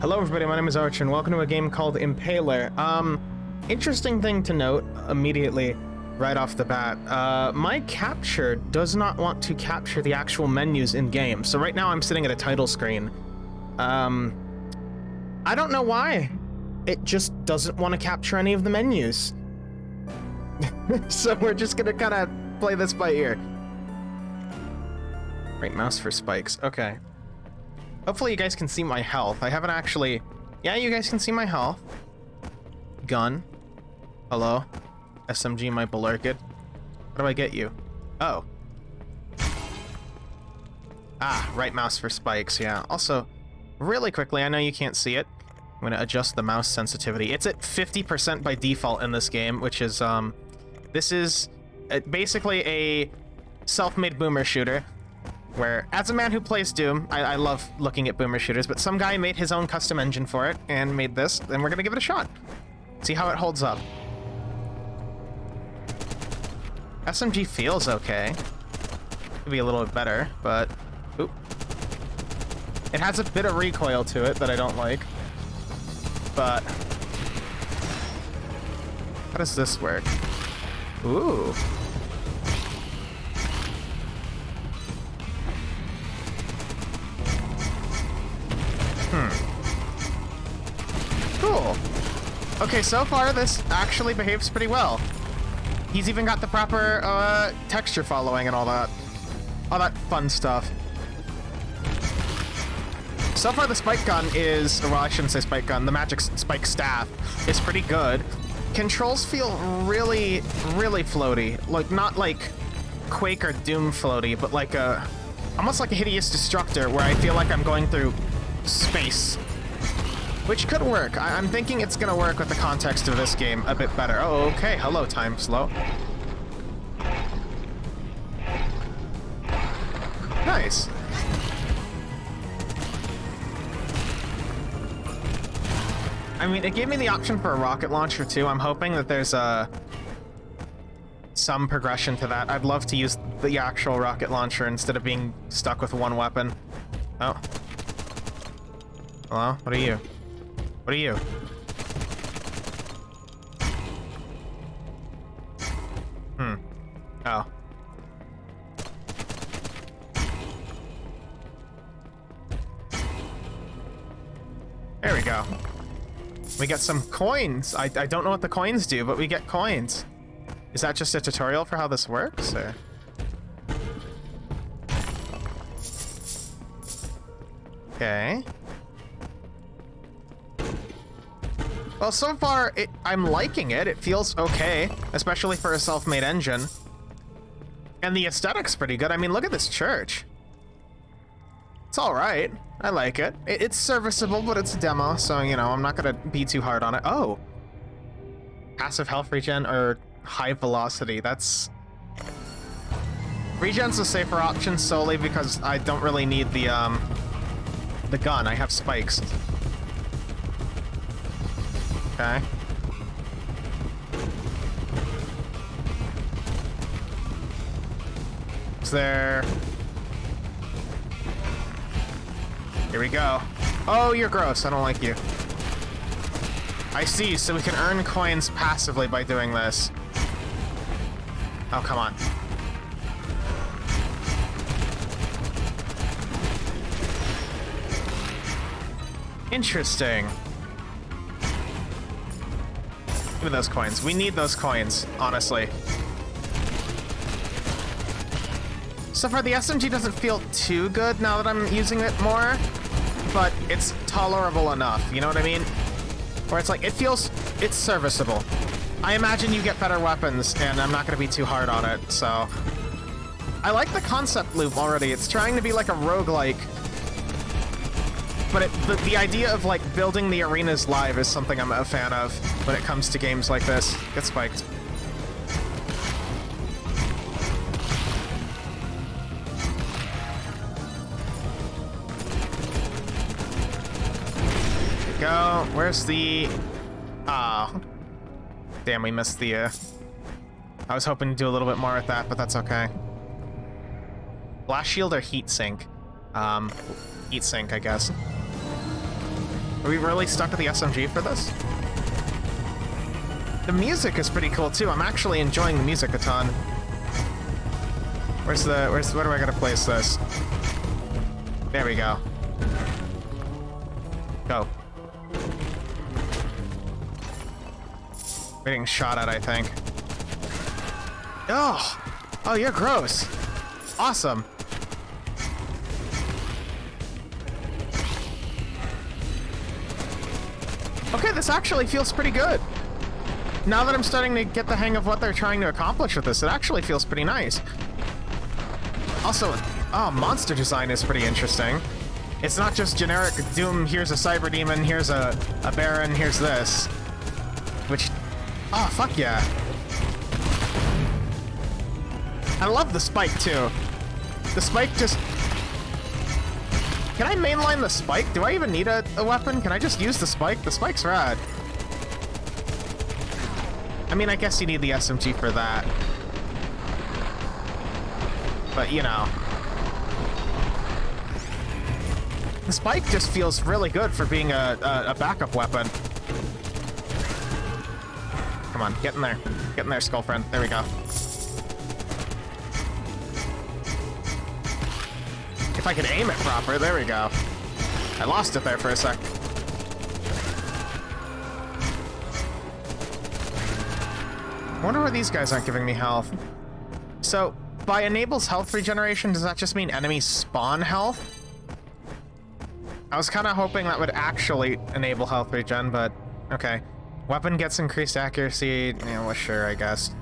Hello everybody, my name is Archer and welcome to a game called Impaler. Interesting thing to note immediately right off the bat. My capture does not want to capture the actual menus in game. So right now I'm sitting at a title screen. I don't know why. It just doesn't want to capture any of the menus. So we're just gonna kind of play this by ear. Right mouse for spikes, okay. Hopefully you guys can see my health. I haven't actually... Yeah, you guys can see my health. Gun. Hello. SMG, my belerkid. How do I get you? Oh. Ah, right mouse for spikes, yeah. Also, really quickly, I know you can't see it. I'm gonna adjust the mouse sensitivity. It's at 50% by default in this game, which is, this is basically a self-made boomer shooter. Where, as a man who plays Doom, I love looking at boomer shooters, but some guy made his own custom engine for it and made this, and we're gonna give it a shot. See how it holds up. SMG feels okay. Could be a little bit better, but... Oop. It has a bit of recoil to it that I don't like. But... How does this work? Ooh. Cool. Okay, so far this actually behaves pretty well. He's even got the proper texture following and all that fun stuff. So far the spike gun is, well, I shouldn't say spike gun, the magic spike staff is pretty good. Controls feel really, really floaty. Like, not like Quake or Doom floaty, but like almost like a Hideous Destructor where I feel like I'm going through space. Which could work. I'm thinking it's gonna work with the context of this game a bit better. Oh, okay. Hello, time slow. Nice. I mean, it gave me the option for a rocket launcher too. I'm hoping that there's some progression to that. I'd love to use the actual rocket launcher instead of being stuck with one weapon. Oh. Hello? What are you? What are you? Oh. There we go. We get some coins. I don't know what the coins do, but we get coins. Is that just a tutorial for how this works, or? Okay. Well, so far, I'm liking it. It feels okay, especially for a self-made engine. And the aesthetic's pretty good. I mean, look at this church. It's all right. I like it. It's serviceable, but it's a demo, so, you know, I'm not gonna be too hard on it. Oh. Passive health regen or high velocity. That's... Regen's a safer option solely because I don't really need the gun. I have spikes. Okay. Is there... Here we go. Oh, you're gross. I don't like you. I see, so we can earn coins passively by doing this. Oh, come on. Interesting. Give me those coins. We need those coins, honestly. So far, the SMG doesn't feel too good now that I'm using it more, but it's tolerable enough, you know what I mean? Where it's like, it's serviceable. I imagine you get better weapons, and I'm not gonna be too hard on it, so... I like the concept loop already. It's trying to be like a roguelike, but the idea of, like, building the arenas live is something I'm a fan of when it comes to games like this. Get spiked. Go. Where's the... Ah. Damn, we missed the, I was hoping to do a little bit more with that, but that's okay. Blast shield or heat sink? Heat sink, I guess. Are we really stuck with the SMG for this? The music is pretty cool too. I'm actually enjoying the music a ton. Where do I gotta place this? There we go. Go. We're getting shot at, I think. Oh! Oh, you're gross. Awesome. Okay, this actually feels pretty good. Now that I'm starting to get the hang of what they're trying to accomplish with this, it actually feels pretty nice. Also, oh, monster design is pretty interesting. It's not just generic Doom, here's a Cyber Demon, here's a Baron, here's this. Which, oh, fuck yeah. I love the spike, too. The spike just... Can I mainline the spike? Do I even need a weapon? Can I just use the spike? The spike's rad. I mean, I guess you need the SMG for that. But, you know. The spike just feels really good for being a backup weapon. Come on, get in there. Get in there, skull friend. There we go. If I could aim it proper, there we go. I lost it there for a sec. I wonder why these guys aren't giving me health. So, by enables health regeneration, does that just mean enemies spawn health? I was kind of hoping that would actually enable health regen, but okay. Weapon gets increased accuracy. Yeah, well, sure, I guess.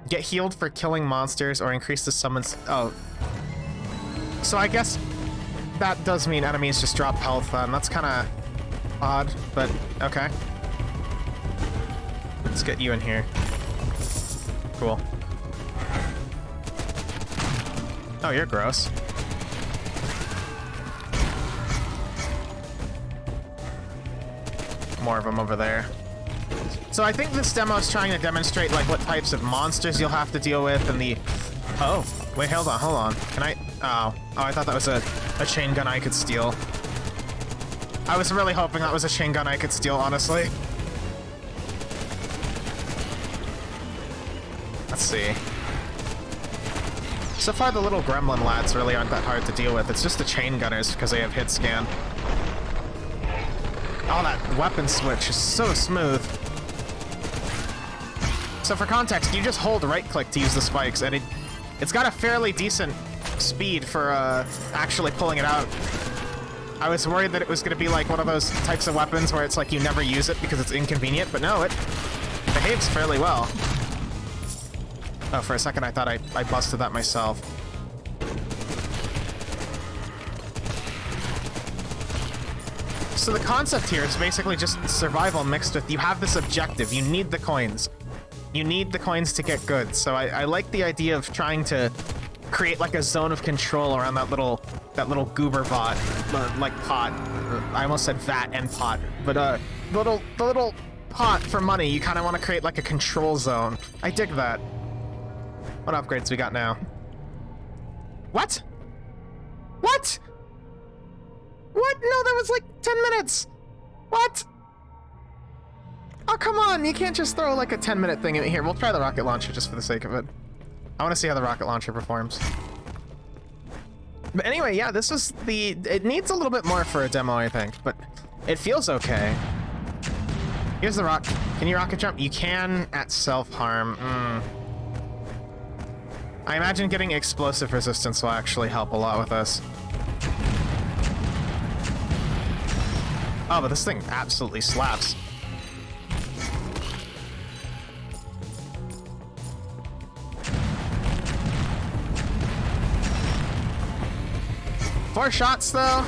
Get healed for killing monsters or increase the summons. Oh. So I guess that does mean enemies just drop health then. That's kind of odd, but okay. Let's get you in here. Cool. Oh, you're gross. More of them over there. So I think this demo is trying to demonstrate like what types of monsters you'll have to deal with and the... Oh, wait, hold on. Can I... Oh, I thought that was a chain gun I could steal. I was really hoping that was a chain gun I could steal, honestly. Let's see. So far, the little gremlin lads really aren't that hard to deal with. It's just the chain gunners because they have hit scan. Oh, that weapon switch is so smooth. So for context, you just hold right-click to use the spikes, and it's got a fairly decent speed for actually pulling it out. I was worried that it was going to be like one of those types of weapons where it's like you never use it because it's inconvenient, but no, it behaves fairly well. Oh, for a second I thought I busted that myself. So the concept here is basically just survival mixed with you have this objective. You need the coins. You need the coins to get good. So I like the idea of trying to create like a zone of control around that little goober bot, like pot. I almost said vat and pot, but the little pot for money. You kind of want to create like a control zone. I dig that. What upgrades we got now? What? What? What? No, that was like 10 minutes. What? Oh, come on. You can't just throw like a 10-minute thing in here. We'll try the rocket launcher just for the sake of it. I want to see how the rocket launcher performs. But anyway, yeah, this is it needs a little bit more for a demo, I think, but it feels okay. Here's the rock. Can you rocket jump? You can at self-harm. I imagine getting explosive resistance will actually help a lot with this. Oh, but this thing absolutely slaps. Four shots, though?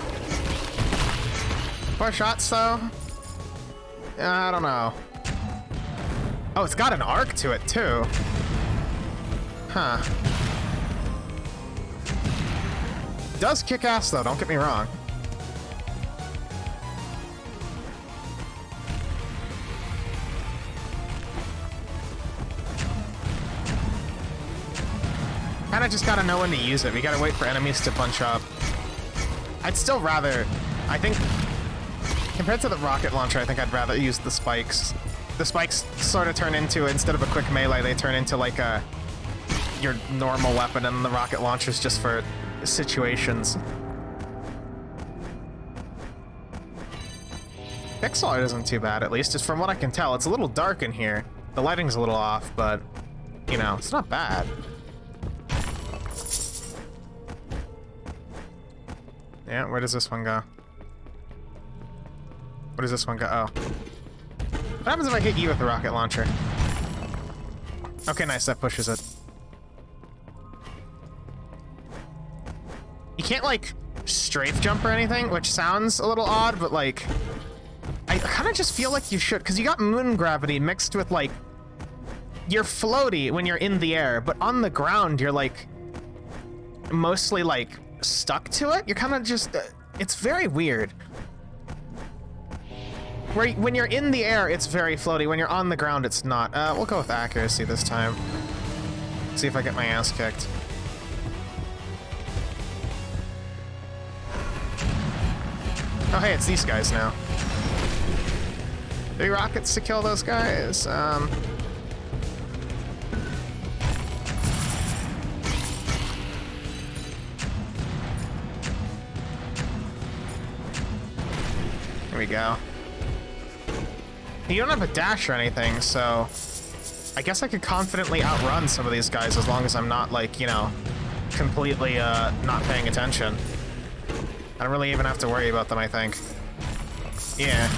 I don't know. Oh, it's got an arc to it, too. Huh. Does kick ass, though, don't get me wrong. Kinda just gotta know when to use it. We gotta wait for enemies to bunch up. I'd still rather... I think Compared to the rocket launcher, I think I'd rather use the spikes. The spikes sort of turn into, instead of a quick melee, they turn into like your normal weapon, and the rocket launcher's just for situations. Pixel art isn't too bad, at least, just from what I can tell. It's a little dark in here. The lighting's a little off, but, you know, it's not bad. Yeah, where does this one go? Where does this one go? Oh. What happens if I hit you with the rocket launcher? Okay, nice, that pushes it. You can't, like, strafe jump or anything, which sounds a little odd, but, like, I kind of just feel like you should, because you got moon gravity mixed with, like, you're floaty when you're in the air, but on the ground, you're, like, mostly, like, stuck to it. You're kind of just, it's very weird. When you're in the air, it's very floaty. When you're on the ground, it's not. We'll go with accuracy this time. See if I get my ass kicked. Oh, hey, it's these guys now. 3 rockets to kill those guys. Here we go. You don't have a dash or anything, so I guess I could confidently outrun some of these guys as long as I'm not, like, you know, completely not paying attention. I don't really even have to worry about them, I think. Yeah.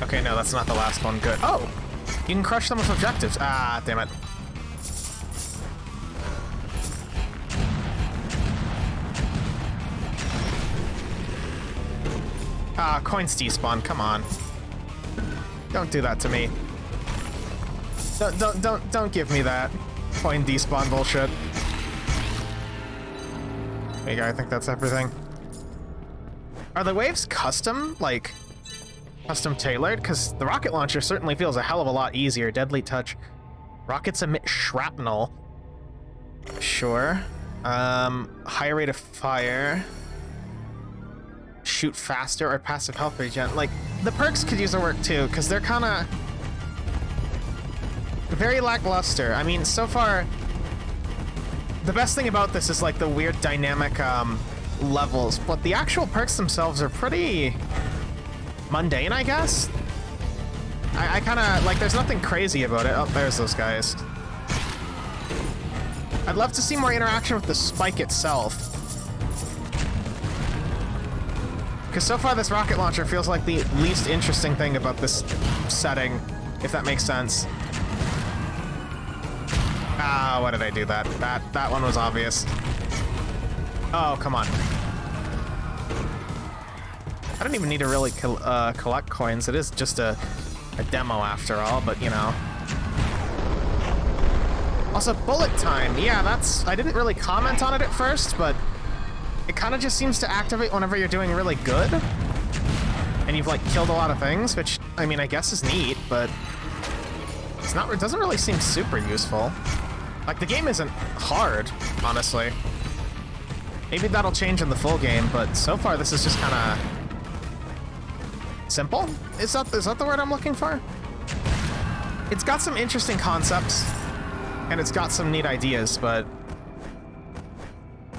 Okay, no, that's not the last one. Good. Oh! You can crush them with objectives. Ah, damn it. Ah, coins despawn, come on. Don't do that to me. Don't give me that coin despawn bullshit. There you go, I think that's everything. Are the waves custom, like, custom tailored? Because the rocket launcher certainly feels a hell of a lot easier. Deadly touch. Rockets emit shrapnel. Sure. Higher rate of fire. Shoot faster or passive health regen. Like, the perks could use a work too, because they're kind of very lackluster. I mean, so far, the best thing about this is like the weird dynamic levels, but the actual perks themselves are pretty mundane, I guess. I kind of, like, there's nothing crazy about it. Oh, there's those guys. I'd love to see more interaction with the spike itself. Because so far this rocket launcher feels like the least interesting thing about this setting, if that makes sense. Ah, why did I do that? That one was obvious. Oh, come on. I don't even need to really collect coins. It is just a demo after all, but you know. Also, bullet time. Yeah, I didn't really comment on it at first, but it kind of just seems to activate whenever you're doing really good. And you've, like, killed a lot of things, which, I mean, I guess is neat, but it doesn't really seem super useful. Like, the game isn't hard, honestly. Maybe that'll change in the full game, but so far this is just kind of simple? Is that the word I'm looking for? It's got some interesting concepts, and it's got some neat ideas, but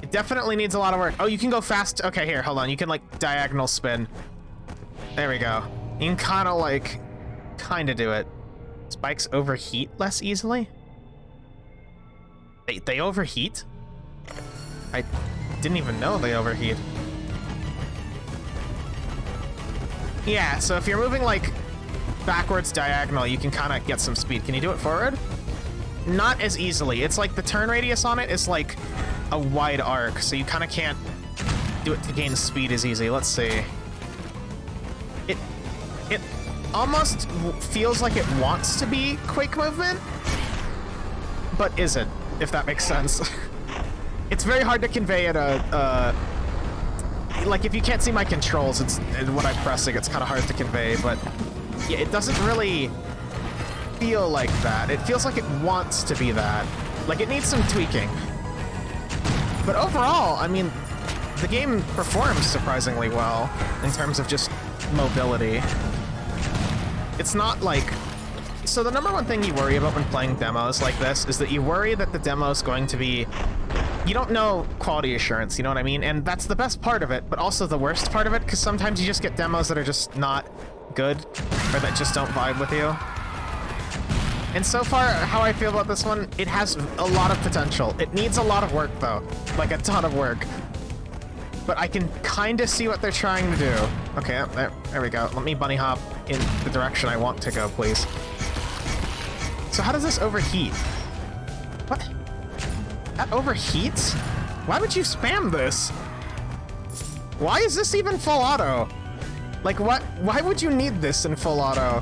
it definitely needs a lot of work. Oh, you can go fast. Okay, here, hold on. You can, like, diagonal spin. There we go. You can kind of do it. Spikes overheat less easily? They overheat? I didn't even know they overheat. Yeah, so if you're moving, like, backwards diagonal, you can kind of get some speed. Can you do it forward? Not as easily. It's like the turn radius on it is like a wide arc, so you kind of can't do it to gain speed as easy. Let's see. It almost feels like it wants to be quick movement, but isn't, if that makes sense. It's very hard to convey at like, if you can't see my controls, when I'm pressing, it's kind of hard to convey, but yeah, it doesn't really feel like that. It feels like it wants to be that. Like, it needs some tweaking. But overall, I mean, the game performs surprisingly well in terms of just mobility. It's not like... So the number one thing you worry about when playing demos like this is that you worry that the demo is going to be... You don't know quality assurance, you know what I mean? And that's the best part of it, but also the worst part of it, because sometimes you just get demos that are just not good, or that just don't vibe with you. And so far, how I feel about this one, it has a lot of potential. It needs a lot of work, though. Like, a ton of work. But I can kind of see what they're trying to do. Okay, there we go. Let me bunny hop in the direction I want to go, please. So how does this overheat? What? That overheats? Why would you spam this? Why is this even full auto? Like, what? Why would you need this in full auto?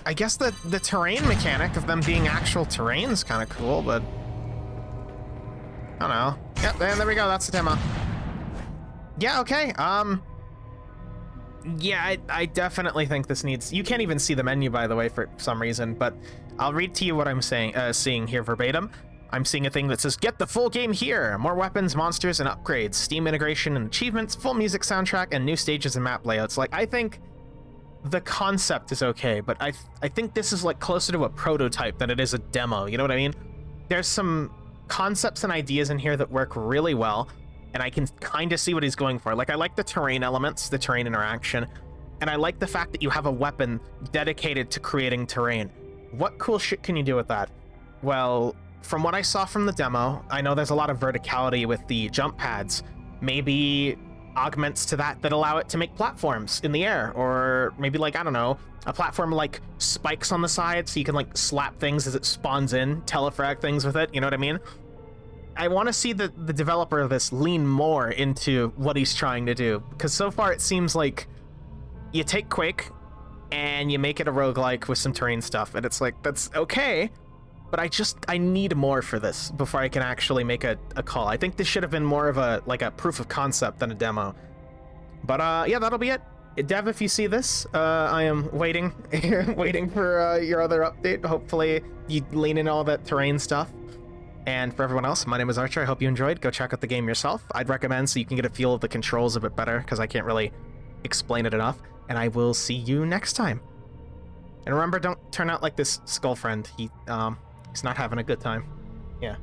I guess the terrain mechanic of them being actual terrain is kind of cool, but... I don't know. Yep, there we go. That's the demo. Yeah, okay. Yeah, I definitely think this needs... You can't even see the menu, by the way, for some reason, but I'll read to you what I'm seeing here verbatim. I'm seeing a thing that says, get the full game here! More weapons, monsters, and upgrades, Steam integration and achievements, full music soundtrack, and new stages and map layouts. Like, I think the concept is okay, but I think this is, like, closer to a prototype than it is a demo, you know what I mean? There's some concepts and ideas in here that work really well, and I can kind of see what he's going for. Like, I like the terrain elements, the terrain interaction, and I like the fact that you have a weapon dedicated to creating terrain. What cool shit can you do with that? Well, from what I saw from the demo, I know there's a lot of verticality with the jump pads. Maybe augments to that allow it to make platforms in the air, or maybe, like, I don't know, a platform like spikes on the side so you can, like, slap things as it spawns in, telefrag things with it, you know what I mean? I want to see the developer of this lean more into what he's trying to do, because so far it seems like you take Quake and you make it a roguelike with some terrain stuff, and it's like, that's okay, but I need more for this before I can actually make a call. I think this should have been more of a proof of concept than a demo. But yeah, that'll be it. Dev, if you see this, I am waiting waiting for your other update. Hopefully you lean in all that terrain stuff. And for everyone else, my name is Archer. I hope you enjoyed. Go check out the game yourself. I'd recommend, so you can get a feel of the controls a bit better, because I can't really explain it enough. And I will see you next time. And remember, don't turn out like this skull friend. He's not having a good time. Yeah.